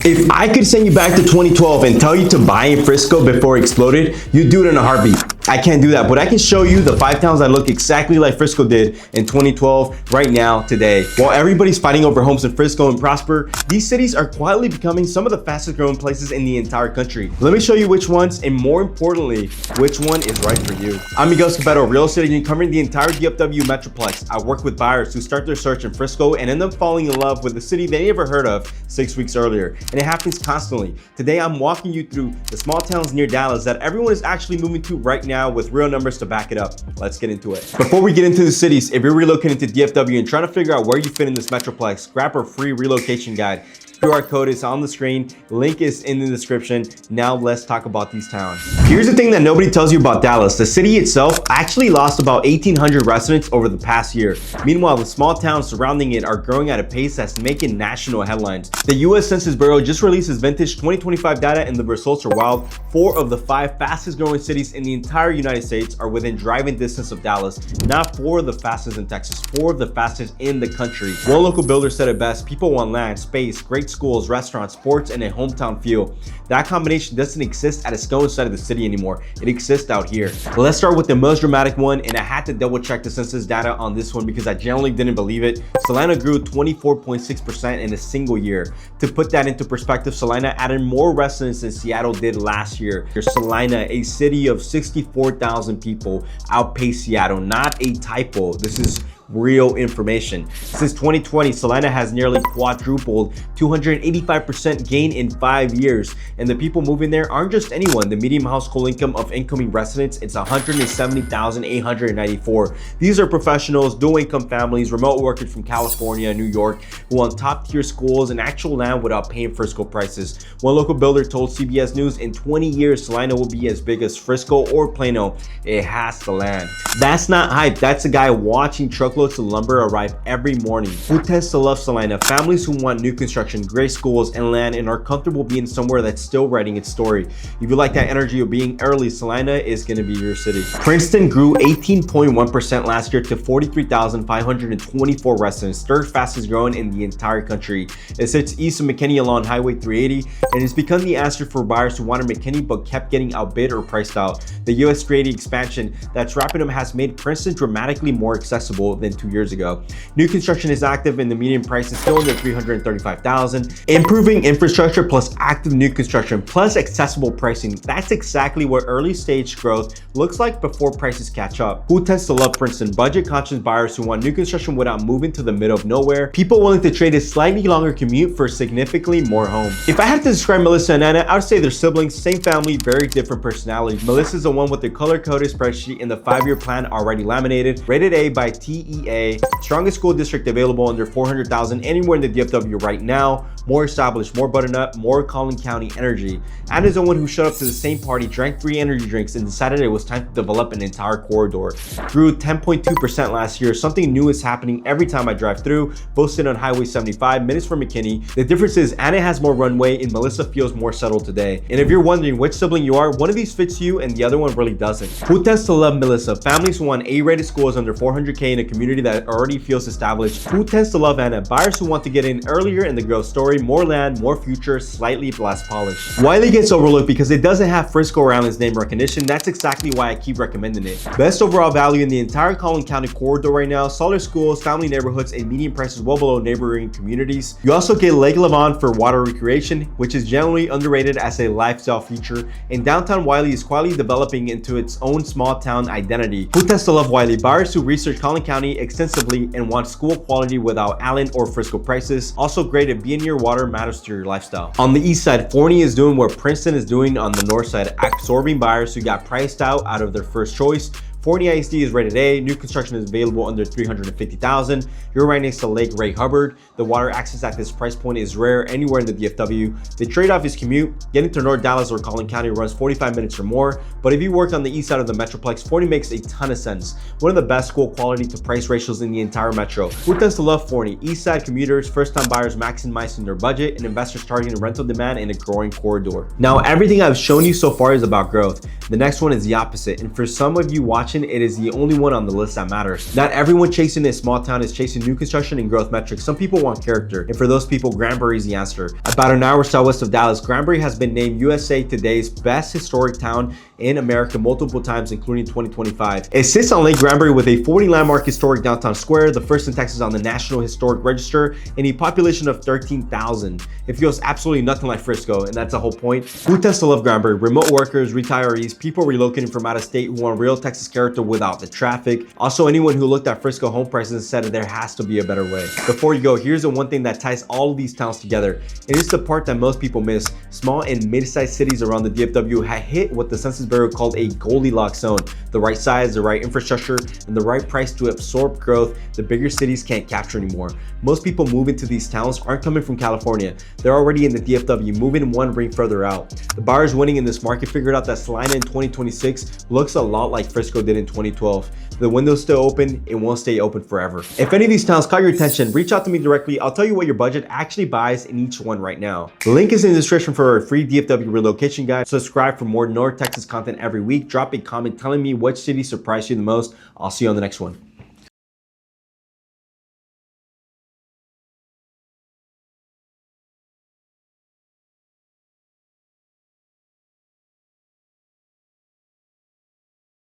If I could send you back to 2012 and tell you to buy in Frisco before it exploded, you'd do it in a heartbeat. I can't do that, but I can show you the 5 towns that look exactly like Frisco did in 2012 right now, today. While everybody's fighting over homes in Frisco and Prosper, these cities are quietly becoming some of the fastest growing places in the entire country. Let me show you which ones, and more importantly, which one is right for you. I'm Miguel Escobedo, real estate agent covering the entire DFW metroplex. I work with buyers who start their search in Frisco and end up falling in love with the city they never heard of 6 weeks earlier. And it happens constantly. Today, I'm walking you through the small towns near Dallas that everyone is actually moving to right now with real numbers to back it up. Let's get into it. Before we get into the cities, if you're relocating to DFW and trying to figure out where you fit in this metroplex, grab our free relocation guide. QR code is on the screen, link is in the description. Now let's talk about these towns. Here's the thing that nobody tells you about Dallas. The city itself actually lost about 1,800 residents over the past year. Meanwhile, the small towns surrounding it are growing at a pace that's making national headlines. The US Census Bureau just released its vintage 2025 data and the results are wild. 4 of the 5 fastest growing cities in the entire United States are within driving distance of Dallas. Not 4 of the fastest in Texas, 4 of the fastest in the country. One local builder said it best: people want land, space, great schools, restaurants, sports, and a hometown feel. That combination doesn't exist at a stone side of the city anymore. It exists out here. But let's start with the most dramatic one, and I had to double check the census data on this one because I generally didn't believe it. Celina grew 24.6% in a single year. To put that into perspective, Celina added more residents than Seattle did last year. Celina, a city of 64,000 people, outpaced Seattle. Not a typo. This is real information. Since 2020, Celina has nearly quadrupled, 285% gain in 5 years. And the people moving there aren't just anyone. The median household income of incoming residents, it's $170,894. These are professionals, dual income families, remote workers from California and New York who want top tier schools and actual land without paying Frisco prices. One local builder told CBS News in 20 years, Celina will be as big as Frisco or Plano. It has the land. That's not hype. That's a guy watching truckloads of lumber arrive every morning. Who tends to love Celina? Families who want new construction, great schools, and land and are comfortable being somewhere that's still writing its story. If you like that energy of being early, Celina is going to be your city. Princeton grew 18.1% last year to 43,524 residents, third fastest growing in the entire country. It sits east of McKinney along Highway 380 and has become the answer for buyers who wanted McKinney but kept getting outbid or priced out. The US creating expansion that's wrapping up has made Princeton dramatically more accessible than 2 years ago. New construction is active and the median price is still under $335,000. Improving infrastructure plus active new construction plus accessible pricing. That's exactly what early stage growth looks like before prices catch up. Who tends to love Princeton? Budget conscious buyers who want new construction without moving to the middle of nowhere. People willing to trade a slightly longer commute for significantly more home. If I had to describe Melissa and Anna, I would say they're siblings, same family, very different personalities. Melissa's the one with the color-coded spreadsheet and the 5-year plan already laminated, rated A by TEA, strongest school district available under 400,000 anywhere in the DFW right now, more established, more buttoned up, more Collin County energy. Anna's the one who showed up to the same party, drank 3 energy drinks, and decided it was time to develop an entire corridor. Grew 10.2% last year. Something new is happening every time I drive through, both sit on Highway 75, minutes from McKinney. The difference is Anna has more runway and Melissa feels more settled today. And if you're wondering which sibling you are, one of these fits you and the other one really doesn't. Who tends to love Melissa? Families who want A-rated schools under 400K in a community that already feels established. Who tends to love Anna? Buyers who want to get in earlier in the growth story, more land, more future, slightly less polished. Wylie gets overlooked because it doesn't have Frisco around its name recognition. That's exactly why I keep recommending it. Best overall value in the entire Collin County corridor right now, solid schools, family neighborhoods, and median prices well below neighboring communities. You also get Lake Lavon for water recreation, which is generally underrated as a lifestyle feature, and downtown Wylie is quietly developing into its own small town identity. Who tends to love Wylie? Buyers who research Collin County extensively and want school quality without Allen or Frisco prices. Also great at being near water matters to your lifestyle. On the east side, Forney is doing what Princeton is doing on the north side, absorbing buyers who got priced out of their first choice. Forney ISD is rated A. New construction is available under $350,000. You're right next to Lake Ray Hubbard. The water access at this price point is rare anywhere in the DFW. The trade-off is commute. Getting to North Dallas or Collin County runs 45 minutes or more. But if you work on the east side of the metroplex, Forney makes a ton of sense. One of the best school quality to price ratios in the entire metro. Who tends to love Forney? East side commuters, first-time buyers maximizing their budget, and investors targeting rental demand in a growing corridor. Now, everything I've shown you so far is about growth. The next one is the opposite. And for some of you watching location, it is the only one on the list that matters. Not everyone chasing a small town is chasing new construction and growth metrics. Some people want character, and for those people, Granbury is the answer. About an hour southwest of Dallas, Granbury has been named USA Today's best historic town in America multiple times, including 2025. It sits on Lake Granbury with a 40 landmark historic downtown square, the first in Texas on the National Historic Register, and a population of 13,000. It feels absolutely nothing like Frisco, and that's the whole point. Who tends to love Granbury? Remote workers, retirees, people relocating from out of state who want real Texas character without the traffic. Also, anyone who looked at Frisco home prices and said that there has to be a better way. Before you go, here's the one thing that ties all of these towns together. It is the part that most people miss. Small and mid-sized cities around the DFW have hit what the Census Bureau called a Goldilocks zone. The right size, the right infrastructure, and the right price to absorb growth the bigger cities can't capture anymore. Most people moving to these towns aren't coming from California. They're already in the DFW, moving one ring further out. The buyers winning in this market figured out that Celina in 2026 looks a lot like Frisco did in 2012. The window's still open, it won't stay open forever. If any of these towns caught your attention, reach out to me directly. I'll tell you what your budget actually buys in each one right now. The link is in the description for a free DFW relocation guide. Subscribe for more North Texas content every week. Drop a comment telling me which city surprised you the most. I'll see you on the next one.